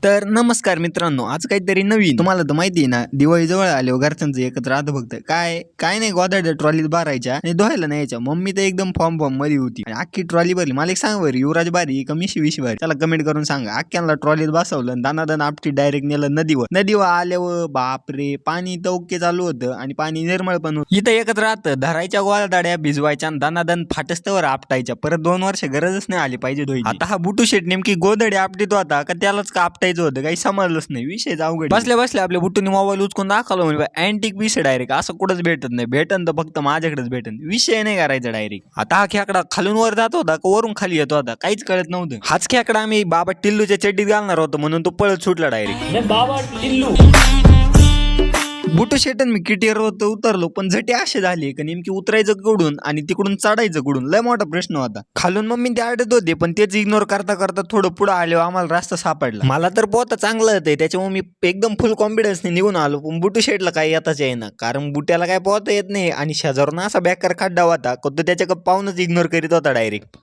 तर नमस्कार मित्रांनो, आज काहीतरी नवीन. तुम्हाला तर माहिती आहे ना, दिवाळी जवळ आल्यावर घरच्यांचं एकत्र राहतं फक्त काय नाही, गोदाड्या ट्रॉलीत भरायच्या आणि धुवायला न्यायच्या. मम्मी तर एकदम फॉर्म मध्ये होती आणि अख्खी ट्रॉली भरली. मला एक सांग बरं, युवराज भारी का मिशी विशी भारी? त्याला कमेंट करून सांगा. अख्ख्यांना ट्रॉलीत बसवलं आणि दानादान आपटी डायरेक्ट नेलं नदीवर आल्यावर बापरे, पाणी तर ओके चालू होतं आणि पाणी निर्मळ पण होतं. इथं एकत्र राहतं, धरायच्या गोदाड्या भिजवायच्या आणि दानादान फाटस्तवर आपटायच्या. परत 2 वर्ष गरजच नाही आली पाहिजे धुवायची. आता हा बुटू शेट नेमकी गोदडी आपटीत होता का त्यालाच का आपटायचं होतं, काही समजलंच नाही. विषय अवघड. बसल्या आपल्या बुट्टूनी मोबाईल उचकून दाखवलं म्हणजे अँटिक पीस डायरेक्ट. असं कुठंच भेटत नाही. भेटन तर फक्त माझ्याकडेच भेटन. विषय नाही करायचा डायरेक्ट. आता हा खेकडा खालून वर जात होता का वरून खाली येतो होता काहीच कळत नव्हतं. हाच खेकडा आम्ही बाबा टिल्लूच्या चड्डीत घालणार होतो म्हणून तो पळत सुटला डायरेक्ट. बाबा टिल्लू बुटू शेटन मी किटीवर उतरलो, पण झटे असे झाले की नेमकी उतरायचं कुठून आणि तिकडून चढायचं कुठून, लय मोठा प्रश्न होता. खालून मम्मी ते आडत होते पण तेच इग्नोर करता करता थोडं पुढे आलो, आम्हाला रस्ता सापडला. मला तर पोहता चांगलं होतं त्याच्यामुळे मी एकदम फुल कॉन्फिडन्सने निघून आलो. पण बुटू शेटला काही येताच येईना, कारण बुट्याला काय पोहता येत नाही आणि शेजारून असा बेकार खड्डा होता तो त्याच्याकडे पाहूनच इग्नोर करीत होता डायरेक्ट.